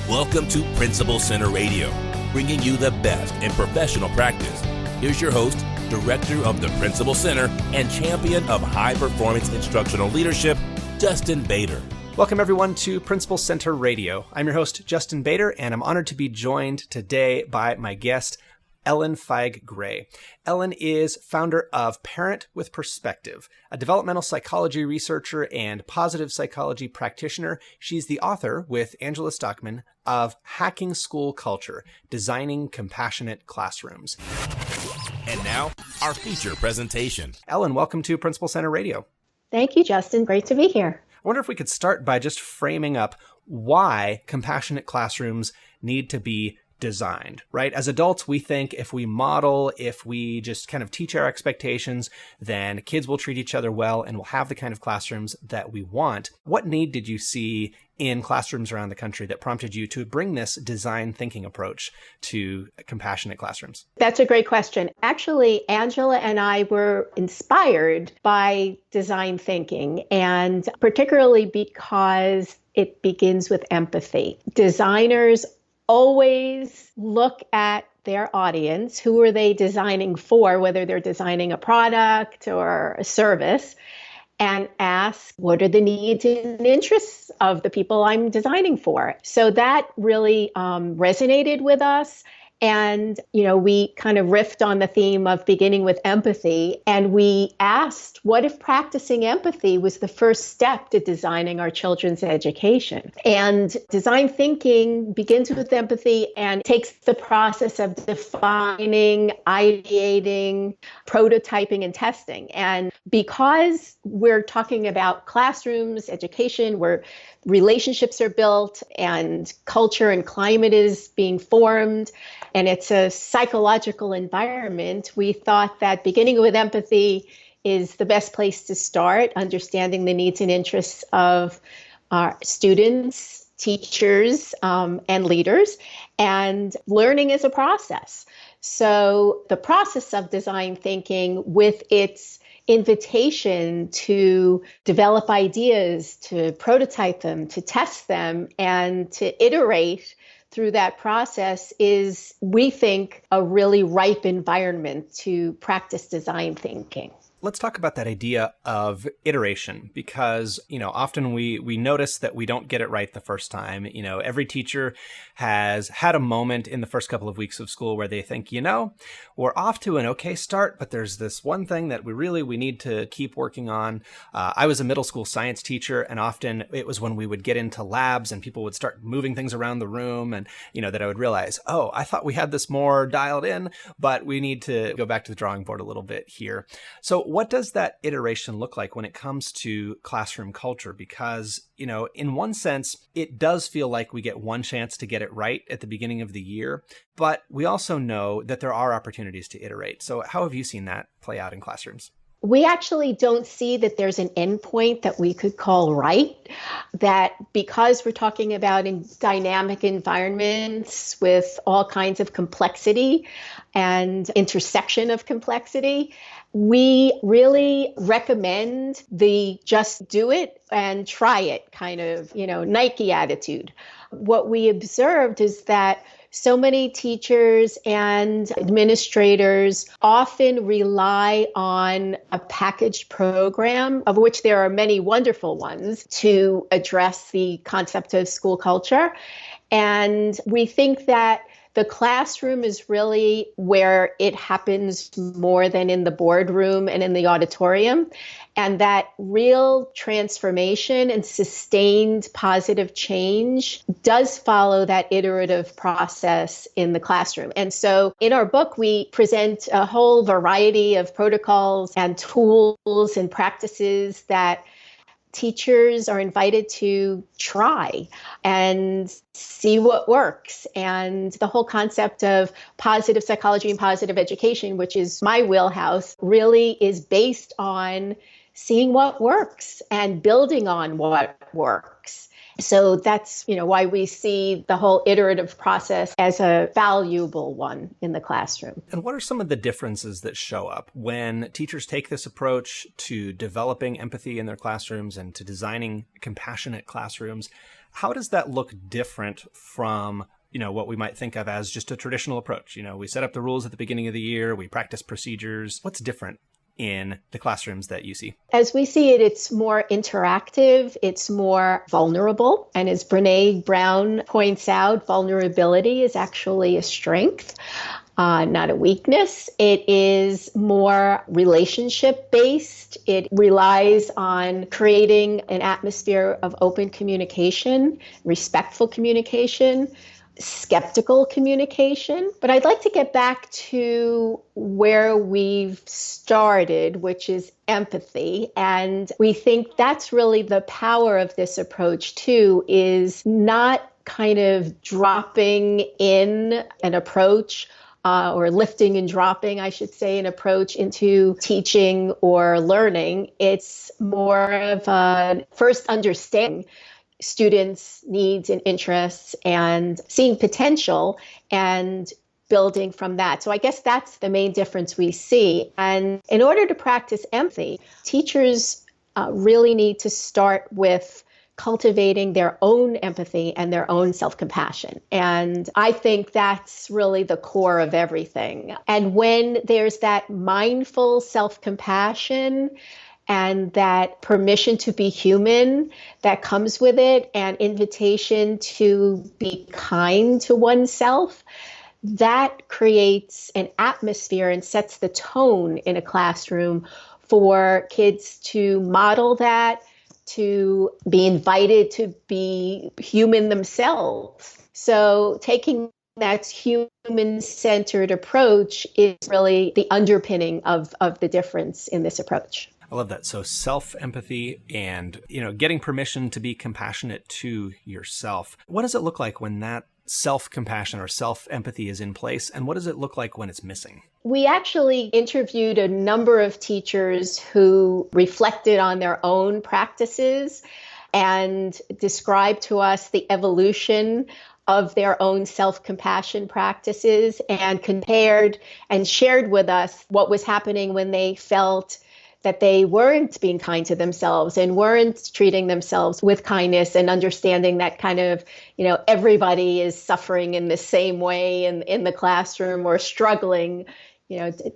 Welcome to Principal Center Radio, bringing you the best in professional practice. Here's your host, Director of the Principal Center and Champion of High-Performance Instructional Leadership, Justin Bader. Welcome, everyone, to Principal Center Radio. I'm your host, Justin Bader, and I'm honored to be joined today by my guest, Ellen Feig Gray. Ellen is founder of Parent with Perspective, a developmental psychology researcher and positive psychology practitioner. She's the author, with Angela Stockman, of Hacking School Culture, Designing Compassionate Classrooms. And now, our feature presentation. Ellen, welcome to Principal Center Radio. Thank you, Justin. Great to be here. I wonder if we could start by just framing up why compassionate classrooms need to be designed, right? As adults, we think if we model, if we just kind of teach our expectations, then kids will treat each other well and will have the kind of classrooms that we want. What need did you see in classrooms around the country that prompted you to bring this design thinking approach to compassionate classrooms? That's a great question. Actually, Angela and I were inspired by design thinking, and particularly because it begins with empathy. Designers always look at their audience. Who are they designing for, whether they're designing a product or a service, and ask, what are the needs and interests of the people I'm designing for? So that really resonated with us. And, we kind of riffed on the theme of beginning with empathy. And we asked, what if practicing empathy was the first step to designing our children's education? And design thinking begins with empathy and takes the process of defining, ideating, prototyping, and testing. And because we're talking about classrooms, education, where relationships are built and culture and climate is being formed, and it's a psychological environment, we thought that beginning with empathy is the best place to start, understanding the needs and interests of our students, teachers, and leaders, and learning is a process. So the process of design thinking, with its invitation to develop ideas, to prototype them, to test them, and to iterate through that process, is, we think, a really ripe environment to practice design thinking. Let's talk about that idea of iteration, because, often we notice that we don't get it right the first time. Every teacher has had a moment in the first couple of weeks of school where they think, we're off to an okay start, but there's this one thing that we need to keep working on. I was a middle school science teacher, and often it was when we would get into labs and people would start moving things around the room, and, that I would realize, I thought we had this more dialed in, but we need to go back to the drawing board a little bit here. So what does that iteration look like when it comes to classroom culture? Because, in one sense, it does feel like we get one chance to get it right at the beginning of the year, but we also know that there are opportunities to iterate. So how have you seen that play out in classrooms? We actually don't see that there's an endpoint that we could call right, that because we're talking about in dynamic environments with all kinds of complexity and intersection of complexity, we really recommend the just do it and try it kind of, Nike attitude. What we observed is that so many teachers and administrators often rely on a packaged program, of which there are many wonderful ones, to address the concept of school culture. And we think that the classroom is really where it happens more than in the boardroom and in the auditorium, and that real transformation and sustained positive change does follow that iterative process in the classroom. And so in our book, we present a whole variety of protocols and tools and practices that teachers are invited to try and see what works. And the whole concept of positive psychology and positive education, which is my wheelhouse, really is based on seeing what works and building on what works. So that's, why we see the whole iterative process as a valuable one in the classroom. And what are some of the differences that show up when teachers take this approach to developing empathy in their classrooms and to designing compassionate classrooms? How does that look different from what we might think of as just a traditional approach? We set up the rules at the beginning of the year, we practice procedures. What's different in the classrooms that you see? As we see it, it's more interactive, it's more vulnerable. And as Brene Brown points out, vulnerability is actually a strength, not a weakness. It is more relationship-based. It relies on creating an atmosphere of open communication, respectful communication, skeptical communication. But I'd like to get back to where we've started, which is empathy. And we think that's really the power of this approach too, is not kind of dropping in an approach or lifting and dropping, I should say, an approach into teaching or learning. It's more of a first understanding students' needs and interests and seeing potential and building from that. So I guess that's the main difference we see. And in order to practice empathy, teachers really need to start with cultivating their own empathy and their own self-compassion. And I think that's really the core of everything. And when there's that mindful self-compassion and that permission to be human that comes with it, and invitation to be kind to oneself, that creates an atmosphere and sets the tone in a classroom for kids to model that, to be invited to be human themselves. So taking that human-centered approach is really the underpinning of the difference in this approach. I love that. So self-empathy and, getting permission to be compassionate to yourself. What does it look like when that self-compassion or self-empathy is in place? And what does it look like when it's missing? We actually interviewed a number of teachers who reflected on their own practices and described to us the evolution of their own self-compassion practices, and compared and shared with us what was happening when they felt that they weren't being kind to themselves and weren't treating themselves with kindness, and understanding that kind of, everybody is suffering in the same way in the classroom, or struggling,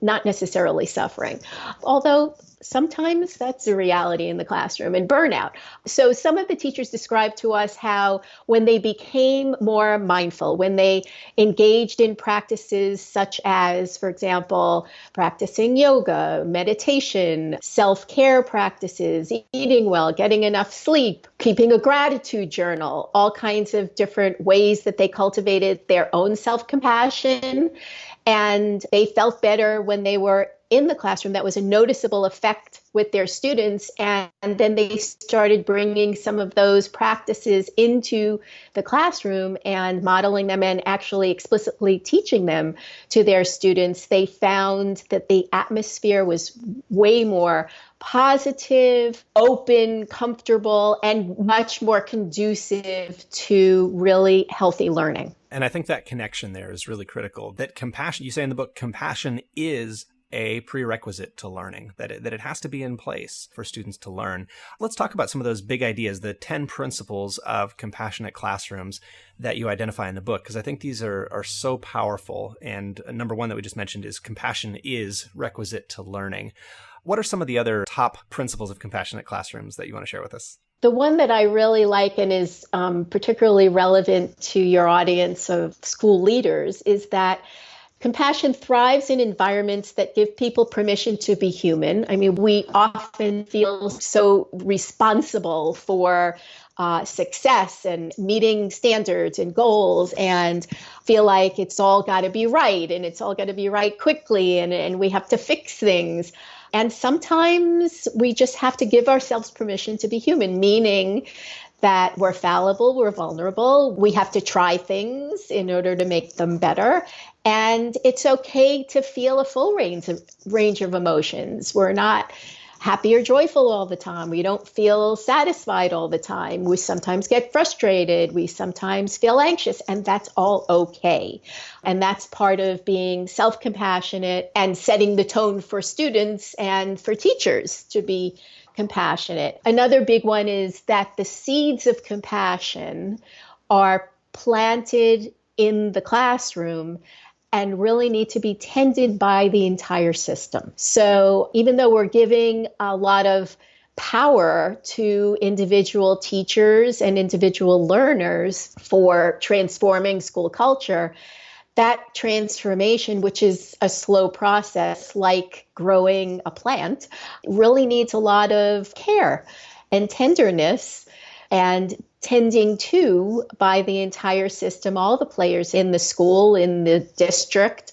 not necessarily suffering. Although sometimes that's a reality in the classroom, and burnout. So some of the teachers described to us how when they became more mindful, when they engaged in practices such as, for example, practicing yoga, meditation, self-care practices, eating well, getting enough sleep, keeping a gratitude journal, all kinds of different ways that they cultivated their own self-compassion. And they felt better when they were in the classroom. That was a noticeable effect with their students. And then they started bringing some of those practices into the classroom and modeling them and actually explicitly teaching them to their students. They found that the atmosphere was way more positive, open, comfortable, and much more conducive to really healthy learning. And I think that connection there is really critical. That compassion, you say in the book, compassion is a prerequisite to learning, that it has to be in place for students to learn. Let's talk about some of those big ideas, the 10 principles of compassionate classrooms that you identify in the book, because I think these are so powerful. And number one that we just mentioned is compassion is requisite to learning. What are some of the other top principles of compassionate classrooms that you want to share with us? The one that I really like and is particularly relevant to your audience of school leaders is that compassion thrives in environments that give people permission to be human. I mean, we often feel so responsible for success and meeting standards and goals, and feel like it's all got to be right, and it's all got to be right quickly, and we have to fix things. And sometimes we just have to give ourselves permission to be human, meaning that we're fallible, we're vulnerable, we have to try things in order to make them better. And it's okay to feel a full range of emotions. We're not happy or joyful all the time. We don't feel satisfied all the time. We sometimes get frustrated. We sometimes feel anxious, and that's all okay. And that's part of being self-compassionate and setting the tone for students and for teachers to be compassionate. Another big one is that the seeds of compassion are planted in the classroom and really need to be tended by the entire system. So even though we're giving a lot of power to individual teachers and individual learners for transforming school culture, that transformation, which is a slow process like growing a plant, really needs a lot of care and tenderness and tending to by the entire system, all the players in the school, in the district,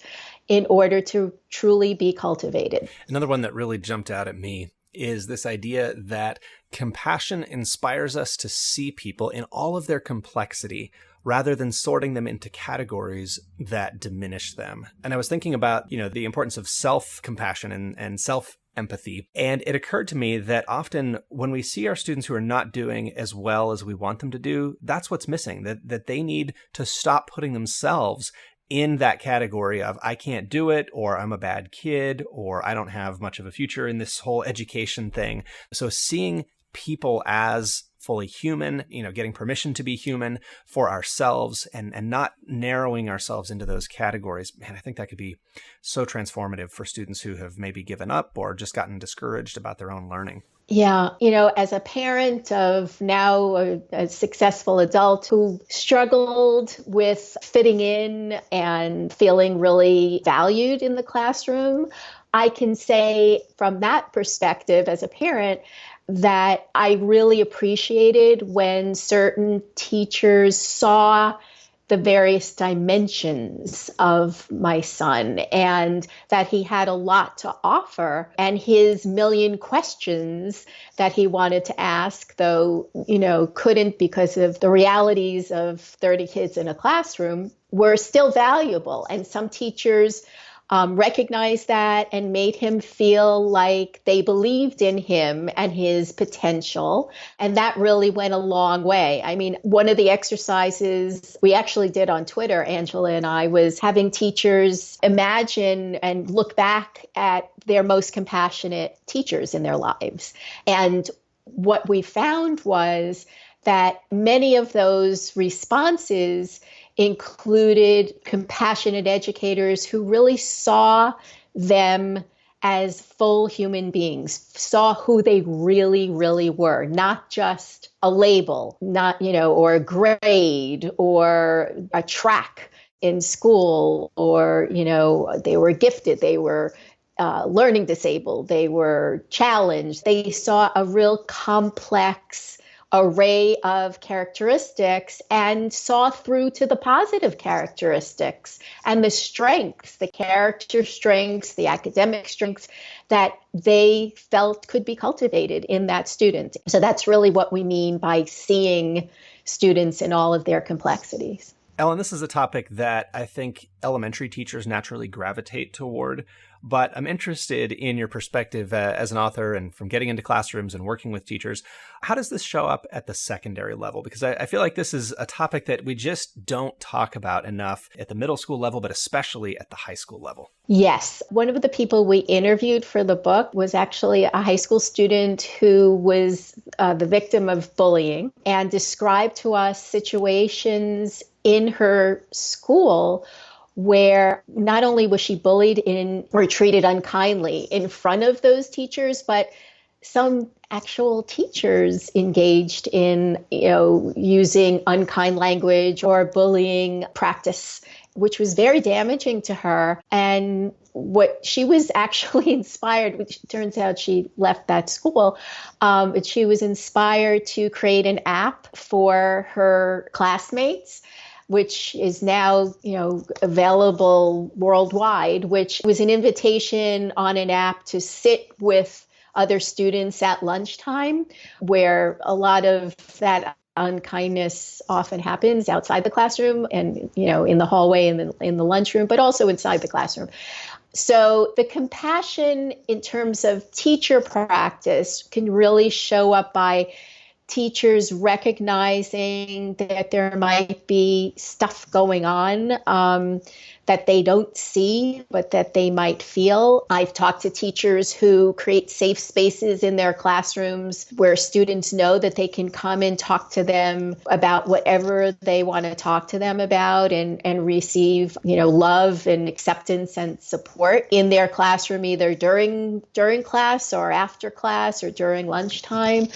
in order to truly be cultivated. Another one that really jumped out at me is this idea that compassion inspires us to see people in all of their complexity rather than sorting them into categories that diminish them. And I was thinking about, the importance of self-compassion and self-empathy. And it occurred to me that often when we see our students who are not doing as well as we want them to do, that's what's missing, that they need to stop putting themselves in that category of I can't do it, or I'm a bad kid, or I don't have much of a future in this whole education thing. So seeing people as fully human, getting permission to be human for ourselves and not narrowing ourselves into those categories. Man, I think that could be so transformative for students who have maybe given up or just gotten discouraged about their own learning. Yeah, as a parent of now a successful adult who struggled with fitting in and feeling really valued in the classroom, I can say from that perspective as a parent that I really appreciated when certain teachers saw the various dimensions of my son and that he had a lot to offer, and his million questions that he wanted to ask, though, couldn't because of the realities of 30 kids in a classroom, were still valuable. And some teachers recognized that and made him feel like they believed in him and his potential. And that really went a long way. I mean, one of the exercises we actually did on Twitter, Angela and I, was having teachers imagine and look back at their most compassionate teachers in their lives. And what we found was that many of those responses included compassionate educators who really saw them as full human beings, saw who they really, really were, not just a label, not, or a grade or a track in school, or, they were gifted, they were learning disabled, they were challenged. They saw a real complex array of characteristics and saw through to the positive characteristics and the strengths, the character strengths, the academic strengths that they felt could be cultivated in that student. So that's really what we mean by seeing students in all of their complexities. Ellen, this is a topic that I think elementary teachers naturally gravitate toward, but I'm interested in your perspective as an author and from getting into classrooms and working with teachers. How does this show up at the secondary level? Because I feel like this is a topic that we just don't talk about enough at the middle school level, but especially at the high school level. Yes. One of the people we interviewed for the book was actually a high school student who was the victim of bullying and described to us situations in her school where not only was she bullied or treated unkindly in front of those teachers, but some actual teachers engaged in, using unkind language or bullying practice, which was very damaging to her. And what she was actually inspired, which turns out she left that school, but she was inspired to create an app for her classmates, which is now, available worldwide, which was an invitation on an app to sit with other students at lunchtime, where a lot of that unkindness often happens outside the classroom and, in the hallway and in the lunchroom, but also inside the classroom. So the compassion in terms of teacher practice can really show up by teachers recognizing that there might be stuff going on that they don't see, but that they might feel. I've talked to teachers who create safe spaces in their classrooms where students know that they can come and talk to them about whatever they want to talk to them about and receive, love and acceptance and support in their classroom, either during class or after class or during lunchtime.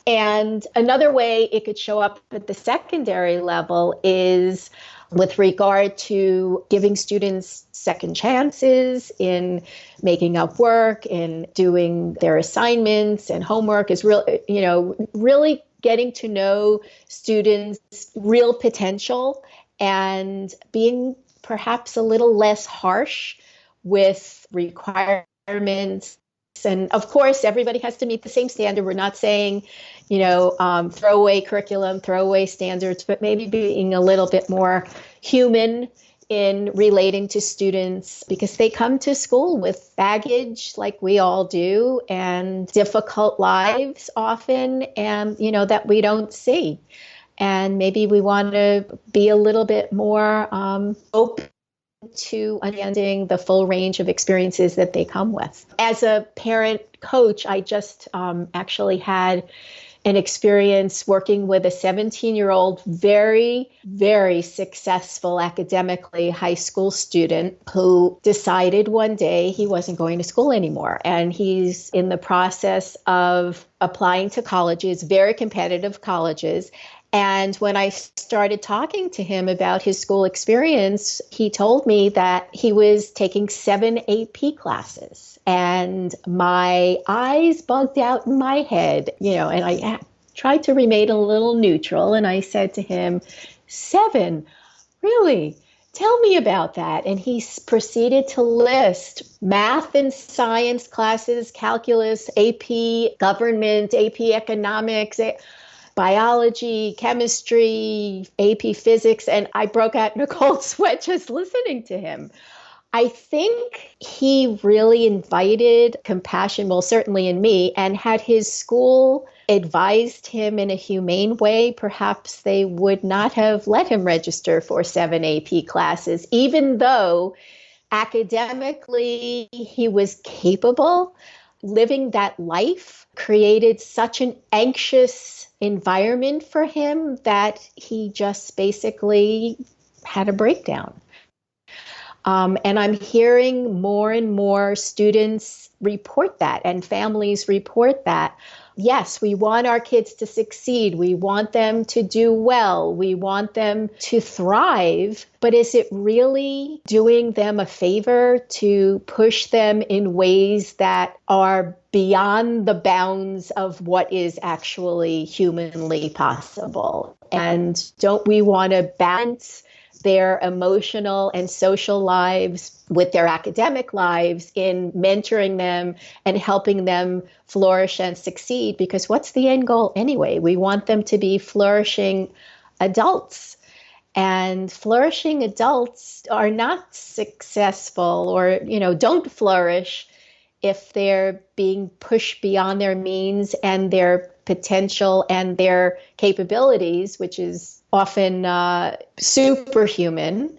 And another way it could show up at the secondary level is with regard to giving students second chances in making up work, in doing their assignments and homework, is really getting to know students' real potential and being perhaps a little less harsh with requirements. And of course, everybody has to meet the same standard. We're not saying, throw away curriculum, throw away standards, but maybe being a little bit more human in relating to students, because they come to school with baggage like we all do, and difficult lives often, and, that we don't see. And maybe we want to be a little bit more open to understanding the full range of experiences that they come with. As a parent coach, I just actually had an experience working with a 17-year-old, very, very successful academically high school student who decided one day he wasn't going to school anymore. And he's in the process of applying to colleges, very competitive colleges. And when I started talking to him about his school experience, he told me that he was taking 7 AP classes. And my eyes bugged out in my head, and I tried to remain a little neutral. And I said to him, 7? Really? Tell me about that. And he proceeded to list math and science classes, calculus, AP government, AP economics, biology, chemistry, AP physics, and I broke out in a cold sweat just listening to him. I think he really invited compassion, well, certainly in me, and had his school advised him in a humane way, perhaps they would not have let him register for 7 AP classes, even though academically he was capable. Living that life created such an anxious environment for him that he just basically had a breakdown. And I'm hearing more and more students report that, and families report that. Yes, we want our kids to succeed. We want them to do well. We want them to thrive. But is it really doing them a favor to push them in ways that are beyond the bounds of what is actually humanly possible? And don't we want to balance their emotional and social lives with their academic lives in mentoring them and helping them flourish and succeed? Because what's the end goal anyway? We want them to be flourishing adults. And flourishing adults are not successful or, don't flourish if they're being pushed beyond their means and their potential and their capabilities, which is often superhuman,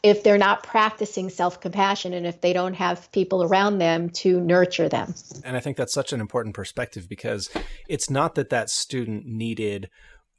if they're not practicing self-compassion and if they don't have people around them to nurture them. And I think that's such an important perspective, because it's not that student needed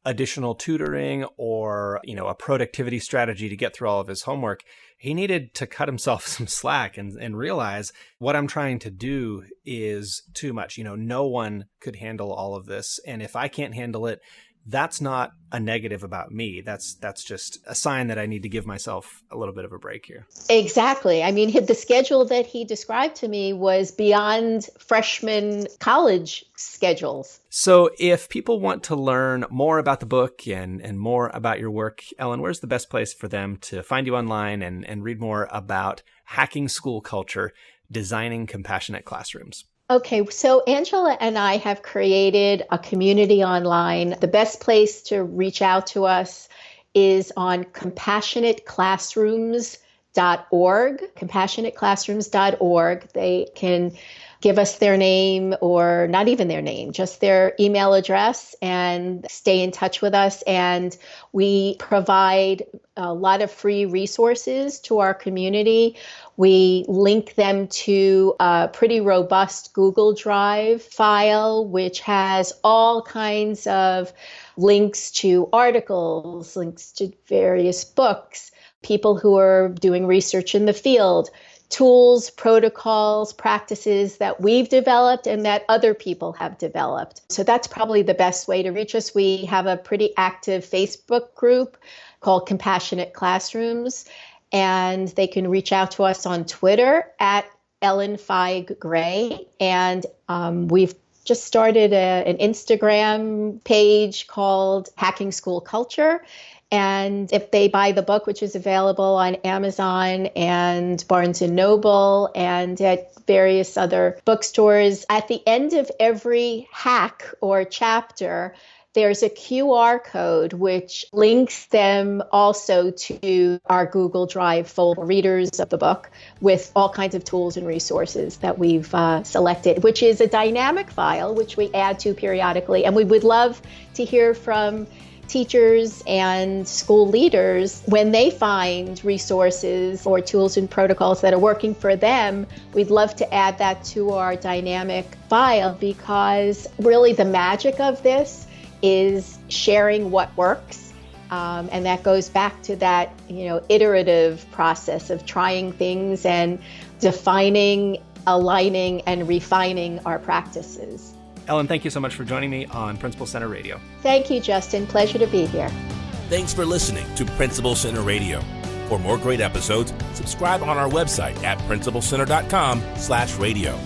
additional tutoring or, a productivity strategy to get through all of his homework. He needed to cut himself some slack and realize what I'm trying to do is too much. No one could handle all of this. And if I can't handle it, that's not a negative about me. That's just a sign that I need to give myself a little bit of a break here. Exactly. I mean, the schedule that he described to me was beyond freshman college schedules. So if people want to learn more about the book and more about your work, Ellen, where's the best place for them to find you online and read more about hacking school culture, designing compassionate classrooms? Okay, so Angela and I have created a community online. The best place to reach out to us is on compassionateclassrooms.org, compassionateclassrooms.org. They can give us their name, or not even their name, just their email address, and stay in touch with us. And we provide a lot of free resources to our community. We link them to a pretty robust Google Drive file, which has all kinds of links to articles, links to various books, people who are doing research in the field, tools, protocols, practices that we've developed and that other people have developed. So that's probably the best way to reach us. We have a pretty active Facebook group called Compassionate Classrooms, and they can reach out to us on Twitter at Ellen Feig Gray. And we've just started an Instagram page called Hacking School Culture. And if they buy the book, which is available on Amazon and Barnes & Noble and at various other bookstores, at the end of every hack or chapter, there's a QR code which links them also to our Google Drive folder, readers of the book, with all kinds of tools and resources that we've selected, which is a dynamic file, which we add to periodically. And we would love to hear from teachers and school leaders when they find resources or tools and protocols that are working for them. We'd love to add that to our dynamic file, because really the magic of this is sharing what works. And that goes back to that, iterative process of trying things and defining, aligning, and refining our practices. Ellen, thank you so much for joining me on Principal Center Radio. Thank you, Justin. Pleasure to be here. Thanks for listening to Principal Center Radio. For more great episodes, subscribe on our website at principalcenter.com/radio.